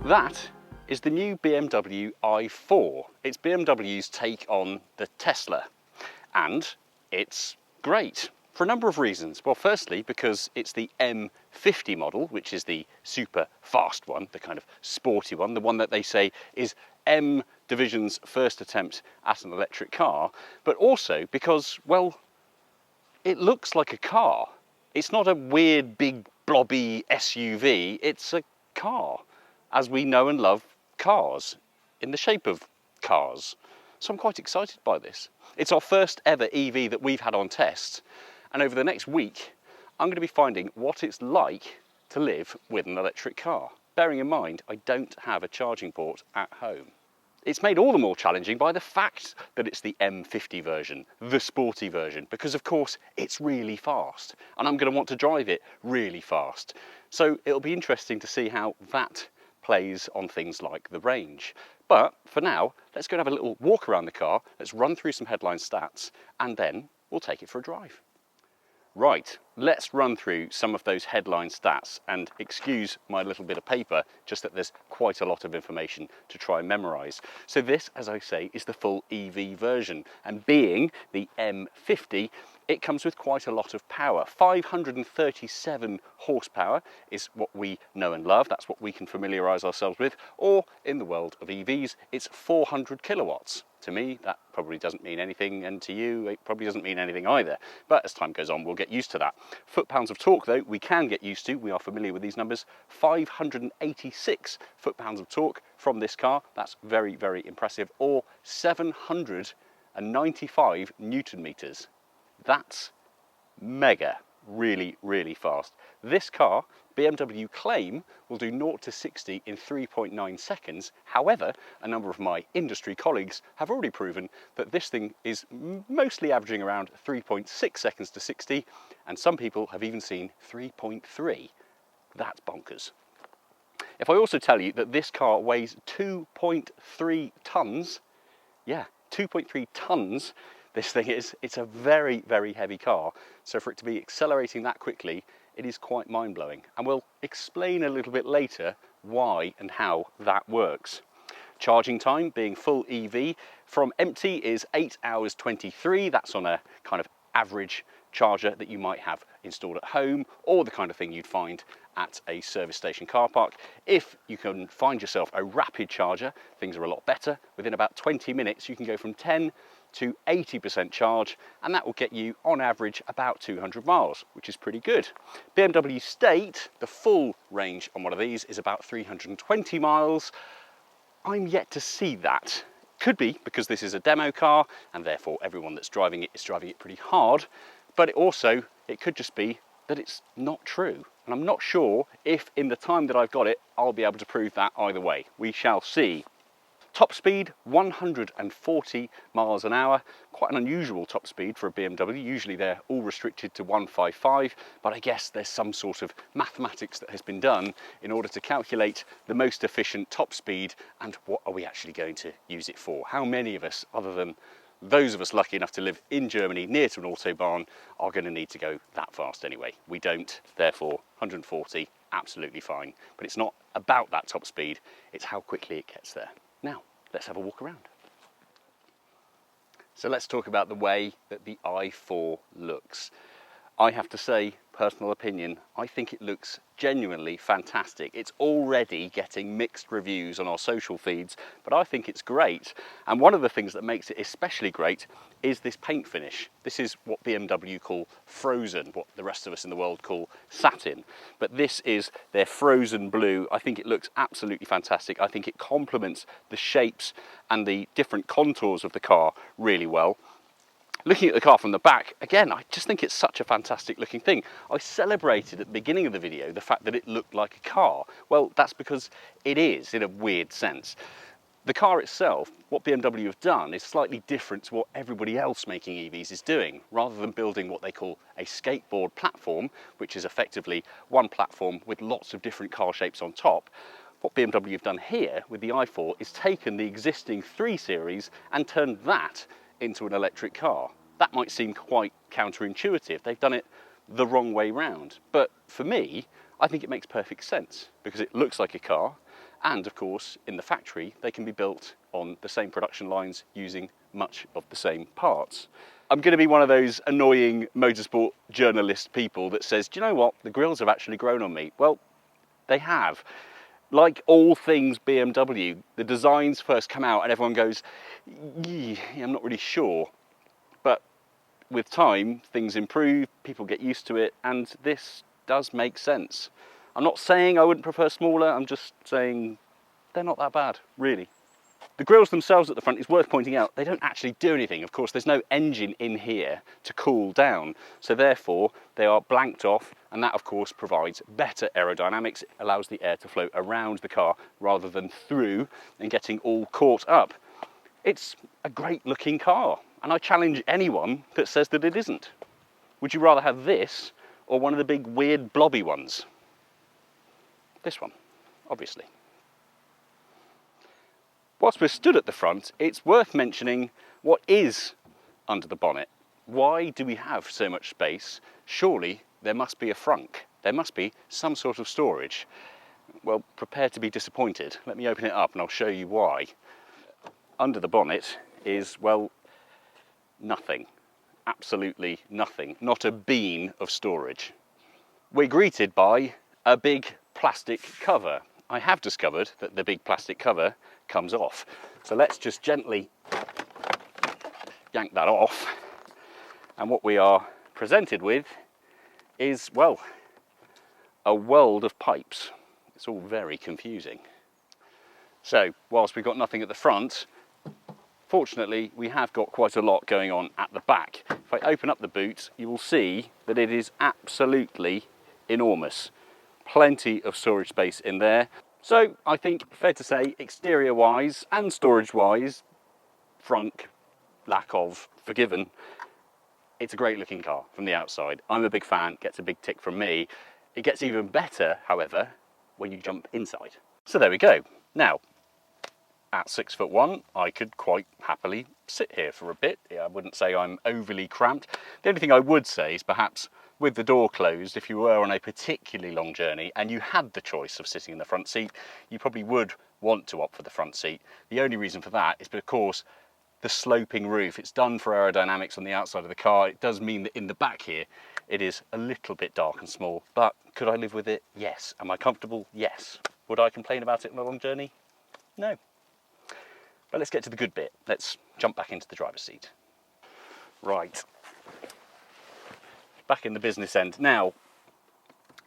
That is the new BMW i4. It's BMW's take on the Tesla, and it's great for a number of reasons. Well, firstly, because it's the M50 model, which is the super fast one, the kind of sporty one, the one that they say is M Division's first attempt at an electric car, but also because, well, it looks like a car. It's not a weird, big, blobby SUV, it's a car, as we know and love cars, in the shape of cars. So I'm quite excited by this. It's our first ever EV that we've had on test, and over the next week, I'm going to be finding what it's like to live with an electric car. Bearing in mind, I don't have a charging port at home. It's made all the more challenging by the fact that it's the M50 version, the sporty version, because of course it's really fast, and I'm going to want to drive it really fast. So it'll be interesting to see how that plays on things like the range. But for now, let's go and have a little walk around the car, let's run through some headline stats, and then we'll take it for a drive. Right, let's run through some of those headline stats, and excuse my little bit of paper, just that there's quite a lot of information to try and memorise. So this, as I say, is the full EV version, and being the M50, it comes with quite a lot of power. 537 horsepower is what we know and love, that's what we can familiarise ourselves with, or in the world of EVs, it's 400 kilowatts. To me, that probably doesn't mean anything, and to you, it probably doesn't mean anything either. But as time goes on, we'll get used to that. Foot-pounds of torque, though, we can get used to. We are familiar with these numbers. 586 foot-pounds of torque from this car. That's very, very impressive. Or 795 newton meters. That's mega. Really, really fast. This car, BMW claim, will do 0 to 60 in 3.9 seconds. However, a number of my industry colleagues have already proven that this thing is mostly averaging around 3.6 seconds to 60, and some people have even seen 3.3. That's bonkers. If I also tell you that this car weighs 2.3 tons, yeah, 2.3 tons, this thing is, it's a very, very heavy car. So for it to be accelerating that quickly, it is quite mind-blowing. And we'll explain a little bit later why and how that works. Charging time, being full EV, from empty is 8 hours 23. That's on a kind of average charger that you might have installed at home, or the kind of thing you'd find at a service station car park. If you can find yourself a rapid charger, things are a lot better. Within about 20 minutes, you can go from 10 to 80% charge, and that will get you on average about 200 miles, which is pretty good. BMW state, the full range on one of these is about 320 miles. I'm yet to see that. Could be because this is a demo car and therefore everyone that's driving it is driving it pretty hard, but it could just be that it's not true. And I'm not sure if in the time that I've got it, I'll be able to prove that either way. We shall see. Top speed, 140 miles an hour. Quite an unusual top speed for a BMW. Usually they're all restricted to 155, but I guess there's some sort of mathematics that has been done in order to calculate the most efficient top speed and what are we actually going to use it for. How many of us, other than those of us lucky enough to live in Germany near to an autobahn, are going to need to go that fast anyway? We don't, therefore 140, absolutely fine. But it's not about that top speed, it's how quickly it gets there. Now, let's have a walk around. So let's talk about the way that the i4 looks. I have to say, personal opinion, I think it looks genuinely fantastic. It's already getting mixed reviews on our social feeds, but I think it's great. And one of the things that makes it especially great is this paint finish. This is what BMW call frozen, what the rest of us in the world call satin. But this is their frozen blue. I think it looks absolutely fantastic. I think it complements the shapes and the different contours of the car really well. Looking at the car from the back, again, I just think it's such a fantastic looking thing. I celebrated at the beginning of the video the fact that it looked like a car. Well, that's because it is, in a weird sense. The car itself, what BMW have done is slightly different to what everybody else making EVs is doing. Rather than building what they call a skateboard platform, which is effectively one platform with lots of different car shapes on top, what BMW have done here with the i4 is taken the existing 3 Series and turned that into an electric car. That might seem quite counterintuitive. They've done it the wrong way round. But for me, I think it makes perfect sense because it looks like a car And of course, in the factory, they can be built on the same production lines using much of the same parts. I'm going to be one of those annoying motorsport journalist people that says, do you know what, the grills have actually grown on me. Well, they have. Like all things BMW, the designs first come out and everyone goes, yeah, I'm not really sure. But with time, things improve, people get used to it, and this does make sense. I'm not saying I wouldn't prefer smaller, I'm just saying they're not that bad, really. The grills themselves at the front, is worth pointing out, they don't actually do anything. Of course, there's no engine in here to cool down, so therefore they are blanked off, and that of course provides better aerodynamics. It allows the air to flow around the car rather than through and getting all caught up. It's a great looking car, and I challenge anyone that says that it isn't. Would you rather have this or one of the big weird blobby ones? This one, obviously. Whilst we're stood at the front, it's worth mentioning what is under the bonnet. Why do we have so much space? Surely there must be a frunk. There must be some sort of storage. Well, prepare to be disappointed. Let me open it up and I'll show you why. Under the bonnet is, well, nothing. Absolutely nothing. Not a bean of storage. We're greeted by a big plastic cover. I have discovered that the big plastic cover comes off. So let's just gently yank that off. And what we are presented with is, well, a world of pipes. It's all very confusing. So whilst we've got nothing at the front, fortunately we have got quite a lot going on at the back. If I open up the boot, you will see that it is absolutely enormous. Plenty of storage space in there. So I think fair to say, exterior wise and storage wise, frunk, lack of, forgiven, it's a great looking car from the outside. I'm a big fan, gets a big tick from me. It gets even better, however, when you jump inside. So there we go. Now, at 6'1", I could quite happily sit here for a bit. I wouldn't say I'm overly cramped. The only thing I would say is perhaps with the door closed, if you were on a particularly long journey and you had the choice of sitting in the front seat, you probably would want to opt for the front seat. The only reason for that is because the sloping roof, it's done for aerodynamics on the outside of the car. It does mean that in the back here, it is a little bit dark and small, but could I live with it? Yes. Am I comfortable? Yes. Would I complain about it on a long journey? No. But let's get to the good bit. Let's jump back into the driver's seat. Right. Back in the business end. Now,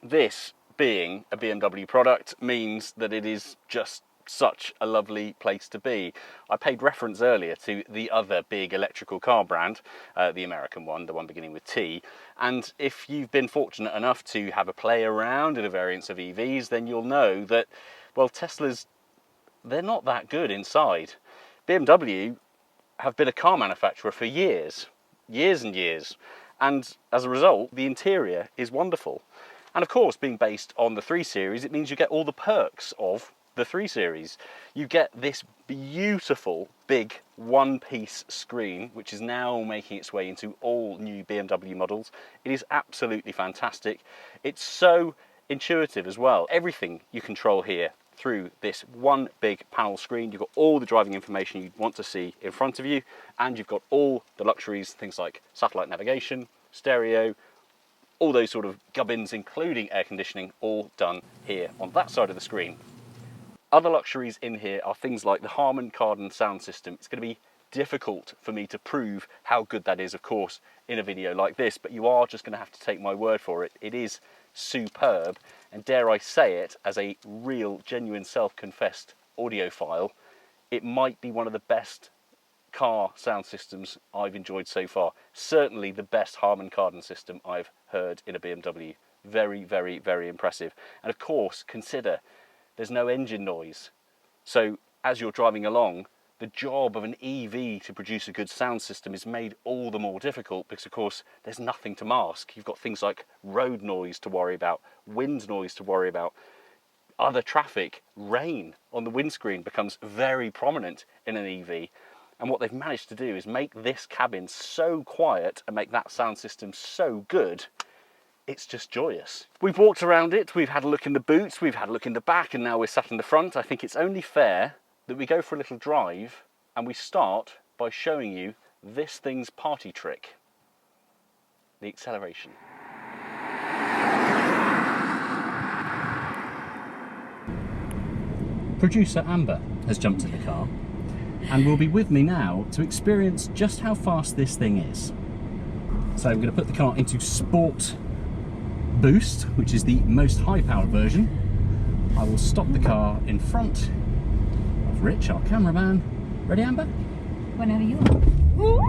this being a BMW product means that it is just such a lovely place to be. I paid reference earlier to the other big electrical car brand, the American one, the one beginning with T, and if you've been fortunate enough to have a play around in a variance of EVs, then you'll know that, well, Teslas, they're not that good inside. BMW have been a car manufacturer for years and years, and as a result, the interior is wonderful. And of course, being based on the 3 Series, it means you get all the perks of the 3 Series. You get this beautiful big one-piece screen, which is now making its way into all new BMW models. It is absolutely fantastic. It's so intuitive as well. Everything you control here through this one big panel screen. You've got all the driving information you'd want to see in front of you, and you've got all the luxuries, things like satellite navigation, stereo, all those sort of gubbins, including air conditioning, all done here on that side of the screen. Other luxuries in here are things like the Harman Kardon sound system. It's going to be difficult for me to prove how good that is, of course, in a video like this, but you are just going to have to take my word for it. It is superb, and dare I say it, as a real, genuine, self-confessed audiophile, it might be one of the best car sound systems I've enjoyed so far. Certainly the best Harman Kardon system I've heard in a BMW. Very, very, very impressive. And of course, consider there's no engine noise. So as you're driving along, the job of an EV to produce a good sound system is made all the more difficult because, of course, there's nothing to mask. You've got things like road noise to worry about, wind noise to worry about, other traffic, rain on the windscreen becomes very prominent in an EV. And what they've managed to do is make this cabin so quiet and make that sound system so good, it's just joyous. We've walked around it, we've had a look in the boots, we've had a look in the back, and now we're sat in the front. I think it's only fair that we go for a little drive and we start by showing you this thing's party trick, the acceleration. Producer Amber has jumped in the car and will be with me now to experience just how fast this thing is. So I'm going to put the car into Sport Boost, which is the most high-powered version. I will stop the car in front of Rich, our cameraman. Ready, Amber? Whenever you want. Oh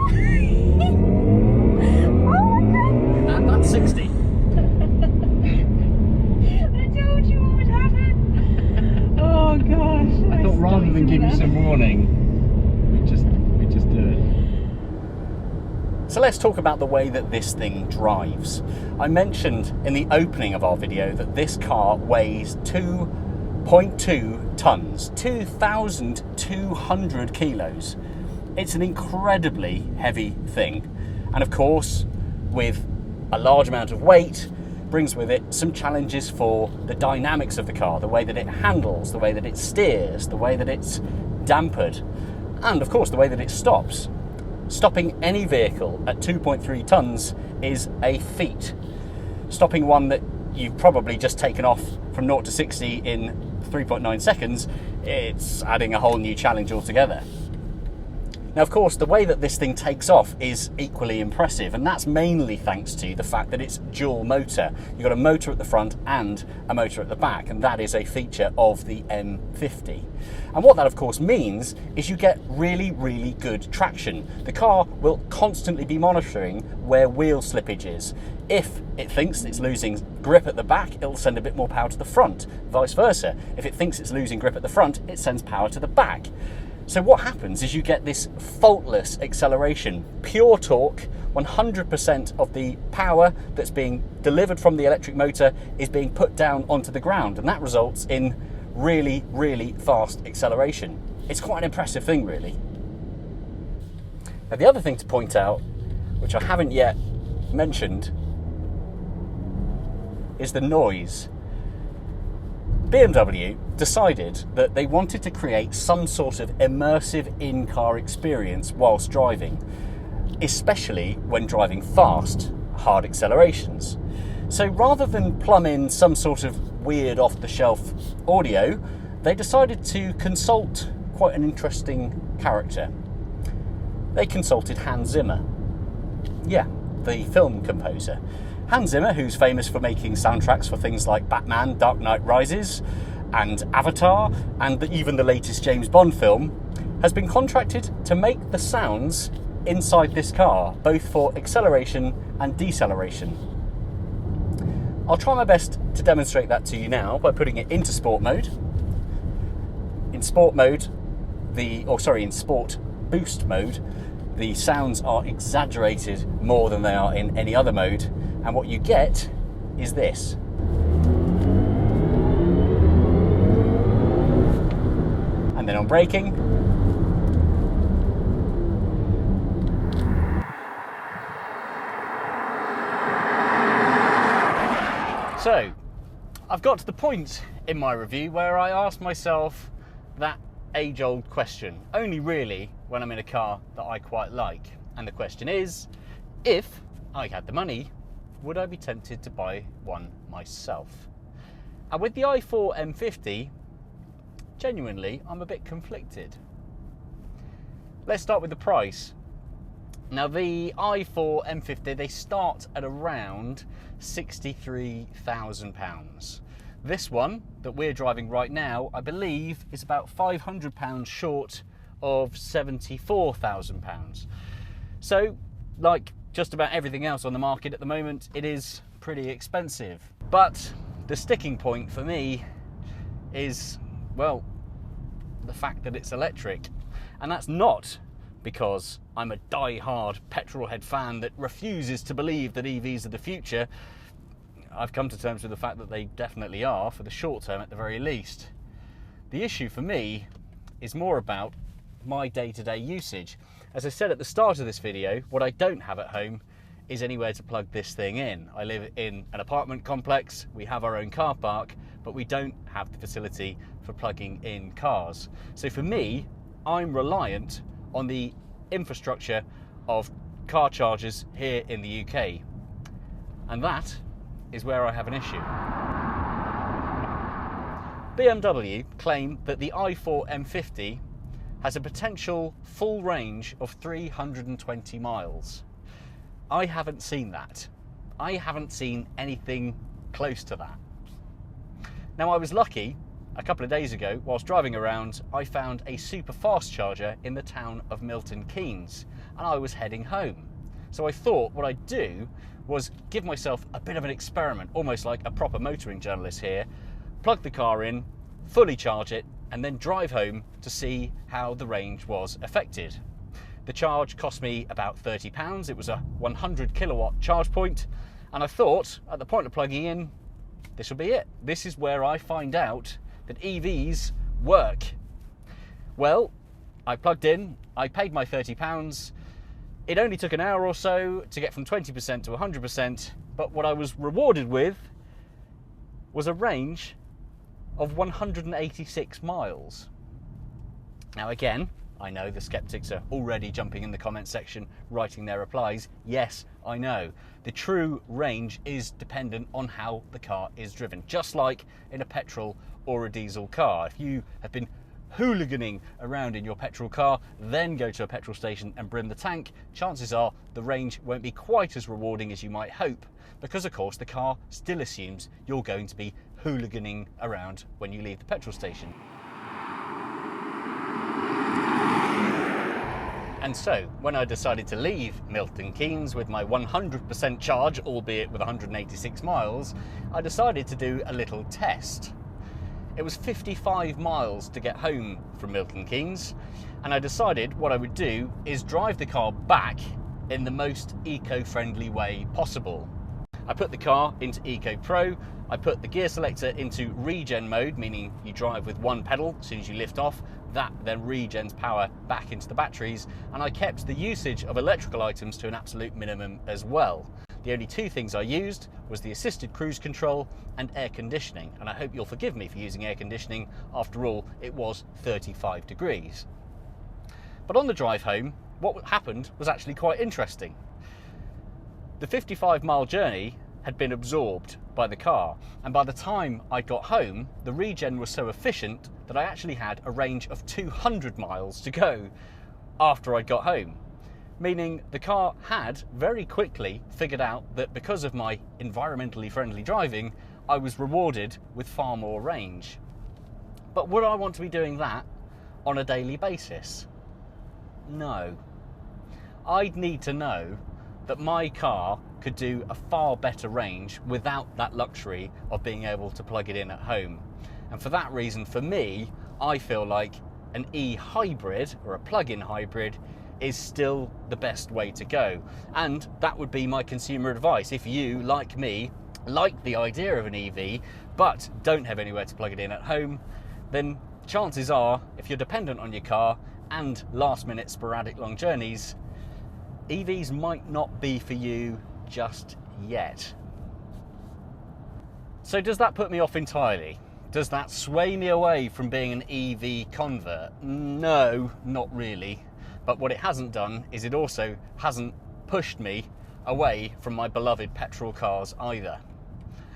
my God! That's 60. I told you what would happen. Oh gosh. I thought rather than give you some warning, we just do it. So let's talk about the way that this thing drives. I mentioned in the opening of our video that this car weighs 2.2 tons, 2,200 kilos. It's an incredibly heavy thing. And of course, with a large amount of weight, brings with it some challenges for the dynamics of the car, the way that it handles, the way that it steers, the way that it's dampered, and of course the way that it stops. Stopping any vehicle at 2.3 tons is a feat. Stopping one that you've probably just taken off from 0 to 60 in 3.9 seconds, it's adding a whole new challenge altogether. Now, of course, the way that this thing takes off is equally impressive, and that's mainly thanks to the fact that it's dual motor. You've got a motor at the front and a motor at the back, and that is a feature of the M50. And what that, of course, means is you get really, really good traction. The car will constantly be monitoring where wheel slippage is. If it thinks it's losing grip at the back, it'll send a bit more power to the front. Vice versa. If it thinks it's losing grip at the front, it sends power to the back. So what happens is you get this faultless acceleration, pure torque. 100% of the power that's being delivered from the electric motor is being put down onto the ground, and that results in really, really fast acceleration. It's quite an impressive thing, really. Now, the other thing to point out, which I haven't yet mentioned, is the noise. BMW decided that they wanted to create some sort of immersive in-car experience whilst driving, especially when driving fast, hard accelerations. So rather than plumb in some sort of weird off-the-shelf audio, they decided to consult quite an interesting character. They consulted Hans Zimmer. Yeah, the film composer. Hans Zimmer, who's famous for making soundtracks for things like Batman, Dark Knight Rises, and Avatar, and even the latest James Bond film, has been contracted to make the sounds inside this car, both for acceleration and deceleration. I'll try my best to demonstrate that to you now by putting it into sport mode. In sport mode, in sport boost mode, the sounds are exaggerated more than they are in any other mode, and what you get is this. And then on braking, so I've got to the point in my review where I asked myself that age-old question, only really when I'm in a car that I quite like. And the question is, if I had the money, would I be tempted to buy one myself? And with the i4 M50, genuinely, I'm a bit conflicted. Let's start with the price. Now, the i4 M50, they start at around £63,000. This one that we're driving right now, I believe, is about £500 short of £74,000. So, like just about everything else on the market at the moment, it is pretty expensive. But the sticking point for me is, well, the fact that it's electric. And that's not because I'm a die-hard petrolhead fan that refuses to believe that EVs are the future. I've come to terms with the fact that they definitely are, for the short term at the very least. The issue for me is more about my day-to-day usage. As I said at the start of this video, what I don't have at home is anywhere to plug this thing in. I live in an apartment complex, we have our own car park, but we don't have the facility for plugging in cars. So for me, I'm reliant on the infrastructure of car chargers here in the UK. And that is where I have an issue. BMW claim that the i4 M50 has a potential full range of 320 miles. I haven't seen that. I haven't seen anything close to that. Now, I was lucky a couple of days ago, whilst driving around, I found a super fast charger in the town of Milton Keynes, and I was heading home. So I thought what I'd do was give myself a bit of an experiment, almost like a proper motoring journalist here, plug the car in, fully charge it, and then drive home to see how the range was affected. The charge cost me about £30. It was a 100 kilowatt charge point, and I thought at the point of plugging in, this will be it. This is where I find out that EVs work. Well, I plugged in, I paid my £30. It only took an hour or so to get from 20% to 100%, but what I was rewarded with was a range of 186 miles. Now again, I know the skeptics are already jumping in the comment section, writing their replies. Yes, I know. The true range is dependent on how the car is driven, just like in a petrol or a diesel car. If you have been hooliganing around in your petrol car, then go to a petrol station and brim the tank, chances are the range won't be quite as rewarding as you might hope, because of course the car still assumes you're going to be hooliganing around when you leave the petrol station. And so, when I decided to leave Milton Keynes with my 100% charge, albeit with 186 miles, I decided to do a little test. It was 55 miles to get home from Milton Keynes, and I decided what I would do is drive the car back in the most eco-friendly way possible. I put the car into Eco Pro, I put the gear selector into regen mode, meaning you drive with one pedal. As soon as you lift off, that then regens power back into the batteries, and I kept the usage of electrical items to an absolute minimum as well. The only two things I used was the assisted cruise control and air conditioning, and I hope you'll forgive me for using air conditioning. After all, it was 35 degrees. But on the drive home, what happened was actually quite interesting. The 55-mile journey had been absorbed by the car, and by the time I got home, the regen was so efficient that I actually had a range of 200 miles to go after I got home. Meaning the car had very quickly figured out that because of my environmentally friendly driving, I was rewarded with far more range. But would I want to be doing that on a daily basis? No. I'd need to know that my car could do a far better range without that luxury of being able to plug it in at home. And for that reason, for me, I feel like an e-hybrid or a plug-in hybrid is still the best way to go. And that would be my consumer advice. If you, like me, like the idea of an EV, but don't have anywhere to plug it in at home, then chances are, if you're dependent on your car and last-minute sporadic long journeys, EVs might not be for you just yet. So does that put me off entirely? Does that sway me away from being an EV convert? No, not really. But what it hasn't done is it also hasn't pushed me away from my beloved petrol cars either.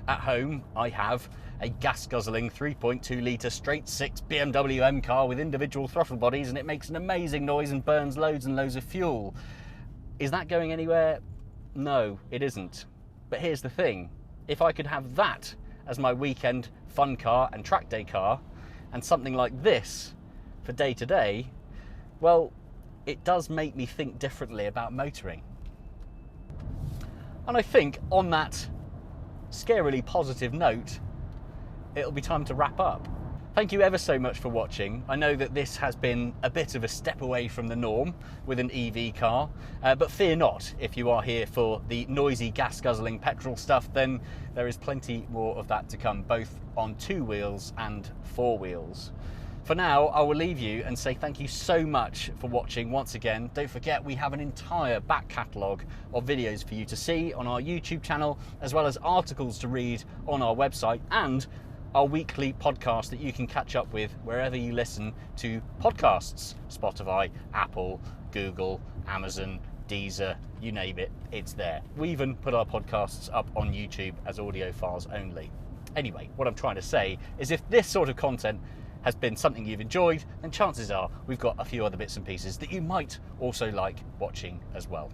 At home, I have a gas-guzzling 3.2 litre straight-six BMW M car with individual throttle bodies, and it makes an amazing noise and burns loads and loads of fuel. Is that going anywhere? No, it isn't. But here's the thing. If I could have that as my weekend fun car and track day car, and something like this for day to day, well, it does make me think differently about motoring. And I think on that scarily positive note, it'll be time to wrap up. Thank you ever so much for watching. I know that this has been a bit of a step away from the norm with an EV car, but fear not, if you are here for the noisy gas-guzzling petrol stuff, then there is plenty more of that to come, both on 2 wheels and 4 wheels. For now, I will leave you and say thank you so much for watching once again. Don't forget, we have an entire back catalogue of videos for you to see on our YouTube channel, as well as articles to read on our website, and our weekly podcast that you can catch up with wherever you listen to podcasts. Spotify, Apple, Google, Amazon, Deezer, you name it, it's there. We even put our podcasts up on YouTube as audio files only. Anyway, what I'm trying to say is if this sort of content has been something you've enjoyed, then chances are we've got a few other bits and pieces that you might also like watching as well.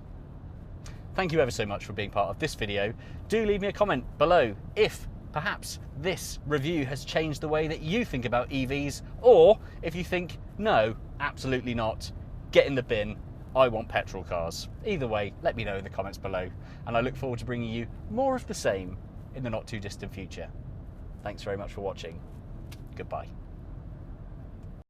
Thank you ever so much for being part of this video. Do leave me a comment below if perhaps this review has changed the way that you think about EVs, or if you think, no, absolutely not, get in the bin, I want petrol cars. Either way, let me know in the comments below, and I look forward to bringing you more of the same in the not too distant future. Thanks very much for watching. Goodbye.